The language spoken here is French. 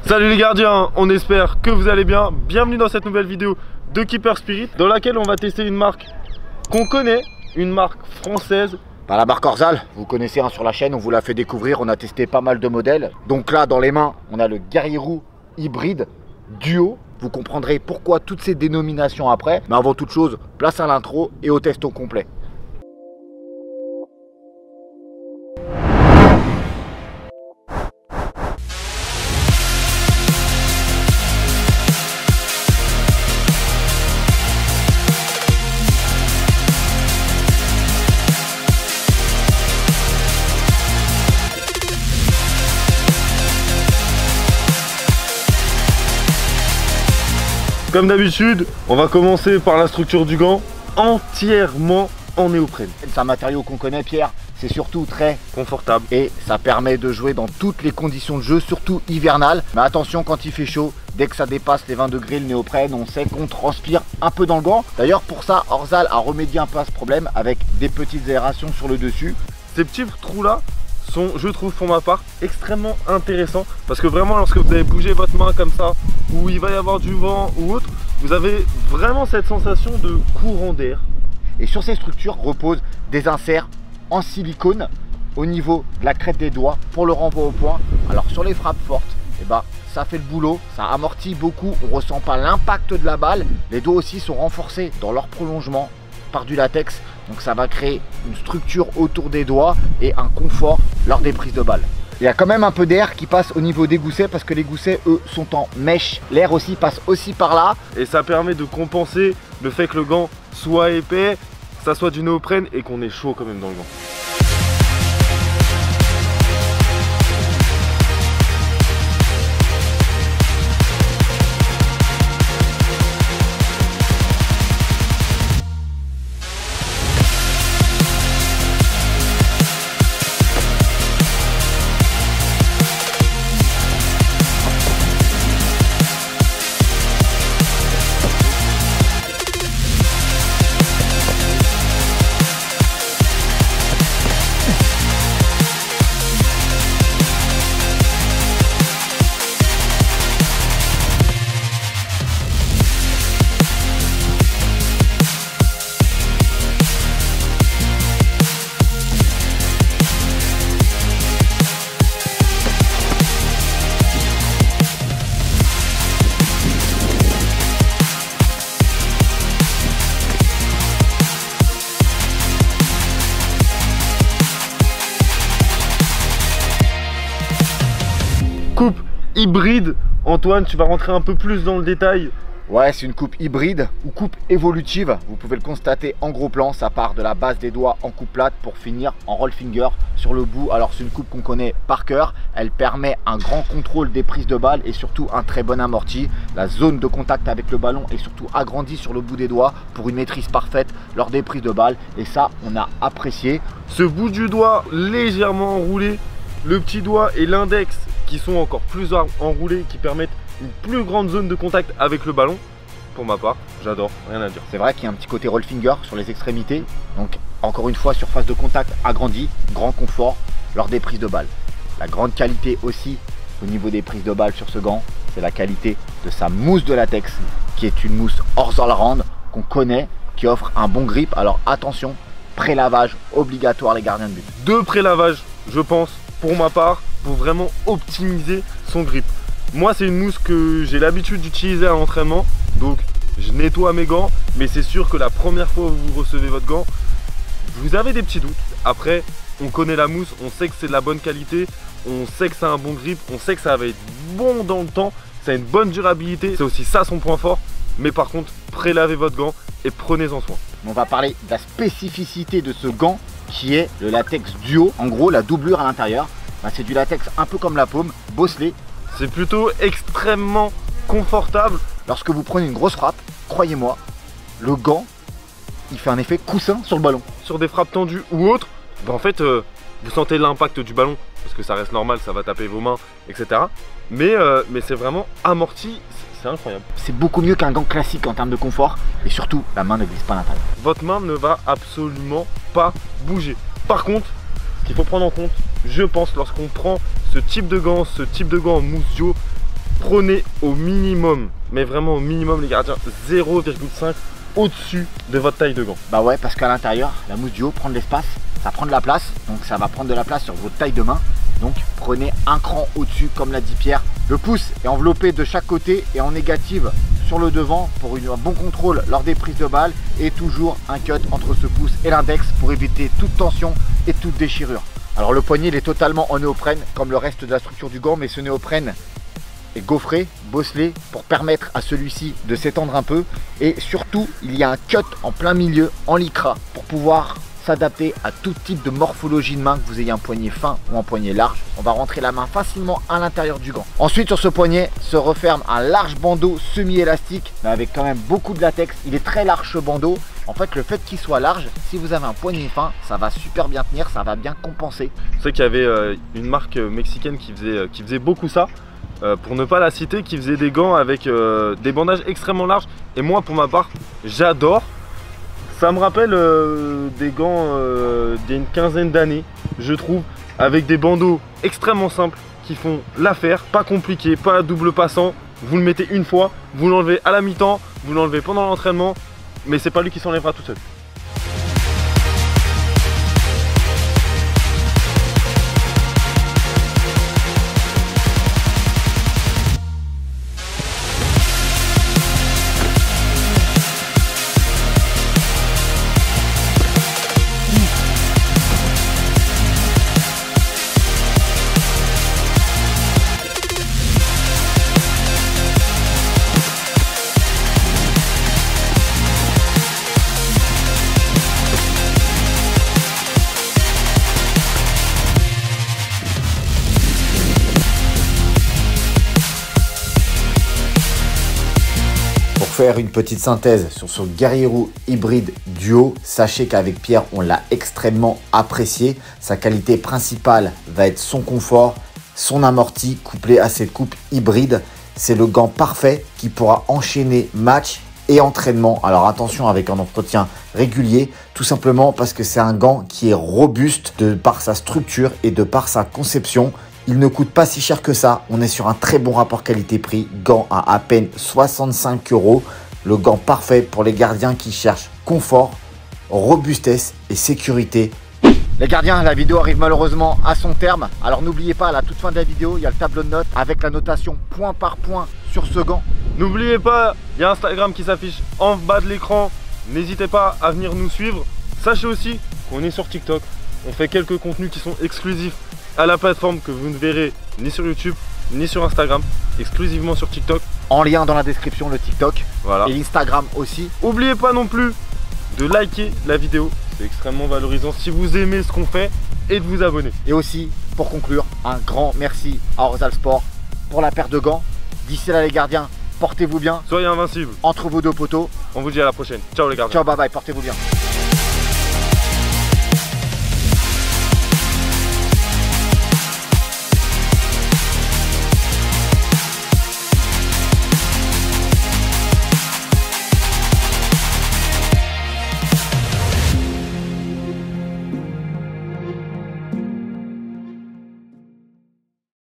Salut les gardiens, on espère que vous allez bien. Bienvenue dans cette nouvelle vidéo de Keeper Spirit, dans laquelle on va tester une marque qu'on connaît, une marque française. Bah, la marque Orzal, vous connaissez sur la chaîne, on vous l'a fait découvrir, on a testé pas mal de modèles. Donc là, dans les mains, on a le Guerrier Roux hybride duo. Vous comprendrez pourquoi toutes ces dénominations après. Mais avant toute chose, place à l'intro et au test au complet. Comme d'habitude, on va commencer par la structure du gant, entièrement en néoprène. C'est un matériau qu'on connaît, Pierre, c'est surtout très confortable et ça permet de jouer dans toutes les conditions de jeu, surtout hivernales. Mais attention, quand il fait chaud, dès que ça dépasse les 20 degrés le néoprène, on sait qu'on transpire un peu dans le gant. D'ailleurs, pour ça, Orzal a remédié un peu à ce problème avec des petites aérations sur le dessus. Ces petits trous là sont, je trouve pour ma part, extrêmement intéressants parce que vraiment lorsque vous allez bouger votre main comme ça, où il va y avoir du vent ou autre, vous avez vraiment cette sensation de courant d'air. Et sur ces structures reposent des inserts en silicone au niveau de la crête des doigts pour le renvoi au point. Alors sur les frappes fortes, eh ben, ça fait le boulot, ça amortit beaucoup, on ne ressent pas l'impact de la balle. Les doigts aussi sont renforcés dans leur prolongement par du latex, donc ça va créer une structure autour des doigts et un confort lors des prises de balle. Il y a quand même un peu d'air qui passe au niveau des goussets parce que les goussets, eux, sont en mèche. L'air aussi passe aussi par là. Et ça permet de compenser le fait que le gant soit épais, que ça soit du néoprène et qu'on est chaud quand même dans le gant. Coupe hybride, Antoine, tu vas rentrer un peu plus dans le détail. Ouais, c'est une coupe hybride ou coupe évolutive. Vous pouvez le constater en gros plan, ça part de la base des doigts en coupe plate pour finir en roll finger sur le bout. Alors c'est une coupe qu'on connaît par cœur. Elle permet un grand contrôle des prises de balle et surtout un très bon amorti. La zone de contact avec le ballon est surtout agrandie sur le bout des doigts pour une maîtrise parfaite lors des prises de balle. Et ça, on a apprécié. Ce bout du doigt légèrement enroulé, le petit doigt et l'index qui sont encore plus enroulés, qui permettent une plus grande zone de contact avec le ballon. Pour ma part, j'adore, rien à dire. C'est vrai qu'il y a un petit côté roll finger sur les extrémités. Donc encore une fois, surface de contact agrandie, grand confort lors des prises de balle. La grande qualité aussi au niveau des prises de balle sur ce gant, c'est la qualité de sa mousse de latex, qui est une mousse Orzal Round qu'on connaît, qui offre un bon grip. Alors attention, pré-lavage obligatoire les gardiens de but. 2 pré-lavages, je pense, pour ma part, pour vraiment optimiser son grip. Moi, c'est une mousse que j'ai l'habitude d'utiliser à l'entraînement, donc je nettoie mes gants, mais c'est sûr que la première fois où vous recevez votre gant, vous avez des petits doutes. Après, on connaît la mousse, on sait que c'est de la bonne qualité, on sait que ça a un bon grip, on sait que ça va être bon dans le temps, ça a une bonne durabilité, c'est aussi ça son point fort. Mais par contre, prélavez votre gant et prenez-en soin. On va parler de la spécificité de ce gant qui est le latex duo. En gros, la doublure à l'intérieur, c'est du latex un peu comme la paume, bosselé. C'est plutôt extrêmement confortable. Lorsque vous prenez une grosse frappe, croyez-moi, le gant, il fait un effet coussin sur le ballon. Sur des frappes tendues ou autres, en fait, vous sentez l'impact du ballon, parce que ça reste normal, ça va taper vos mains, etc. Mais c'est vraiment amorti, c'est incroyable. C'est beaucoup mieux qu'un gant classique en termes de confort, et surtout, la main ne glisse pas à l'intérieur. Votre main ne va absolument pas bouger. Par contre, ce qu'il faut prendre en compte, je pense, lorsqu'on prend ce type de gant en mousse duo, prenez au minimum, mais vraiment au minimum les gardiens, 0,5 au-dessus de votre taille de gant. Bah ouais, parce qu'à l'intérieur, la mousse du haut prend de l'espace, ça prend de la place, donc ça va prendre de la place sur votre taille de main. Donc prenez un cran au-dessus, comme l'a dit Pierre. Le pouce est enveloppé de chaque côté et en négative sur le devant pour un bon contrôle lors des prises de balle, et toujours un cut entre ce pouce et l'index pour éviter toute tension et toute déchirure. Alors le poignet il est totalement en néoprène comme le reste de la structure du gant, mais ce néoprène est gaufré, bosselé pour permettre à celui-ci de s'étendre un peu, et surtout il y a un cut en plein milieu en lycra pour pouvoir s'adapter à tout type de morphologie de main, que vous ayez un poignet fin ou un poignet large. On va rentrer la main facilement à l'intérieur du gant. Ensuite sur ce poignet se referme un large bandeau semi-élastique, mais avec quand même beaucoup de latex. Il est très large ce bandeau. En fait le fait qu'il soit large, si vous avez un poignet fin, ça va super bien tenir, ça va bien compenser. C'est qu'il y avait une marque mexicaine qui faisait beaucoup ça. Pour ne pas la citer, qui faisait des gants avec des bandages extrêmement larges. Et moi pour ma part j'adore. Ça me rappelle des gants d'il y a une quinzaine d'années, je trouve, avec des bandeaux extrêmement simples qui font l'affaire, pas compliqué, pas à double passant. Vous le mettez une fois, vous l'enlevez à la mi-temps, vous l'enlevez pendant l'entraînement, mais c'est pas lui qui s'enlèvera tout seul. Faire une petite synthèse sur ce Guerrero hybride duo, sachez qu'avec Pierre on l'a extrêmement apprécié. Sa qualité principale va être son confort, son amorti couplé à cette coupe hybride. C'est le gant parfait qui pourra enchaîner match et entraînement. Alors attention, avec un entretien régulier, tout simplement parce que c'est un gant qui est robuste de par sa structure et de par sa conception. Il ne coûte pas si cher que ça, on est sur un très bon rapport qualité-prix, gant à peine 65 €, le gant parfait pour les gardiens qui cherchent confort, robustesse et sécurité. Les gardiens, la vidéo arrive malheureusement à son terme, alors n'oubliez pas à la toute fin de la vidéo, il y a le tableau de notes avec la notation point par point sur ce gant. N'oubliez pas, il y a Instagram qui s'affiche en bas de l'écran, n'hésitez pas à venir nous suivre. Sachez aussi qu'on est sur TikTok, on fait quelques contenus qui sont exclusifs à la plateforme que vous ne verrez ni sur YouTube ni sur Instagram, exclusivement sur TikTok. En lien dans la description le TikTok, voilà. Et l'Instagram aussi. N'oubliez pas non plus de liker la vidéo, c'est extrêmement valorisant si vous aimez ce qu'on fait, et de vous abonner. Et aussi, pour conclure, un grand merci à Orzal Sport pour la paire de gants. D'ici là les gardiens, portez-vous bien. Soyez invincibles entre vos deux poteaux. On vous dit à la prochaine. Ciao les gardiens. Ciao, bye bye, portez-vous bien.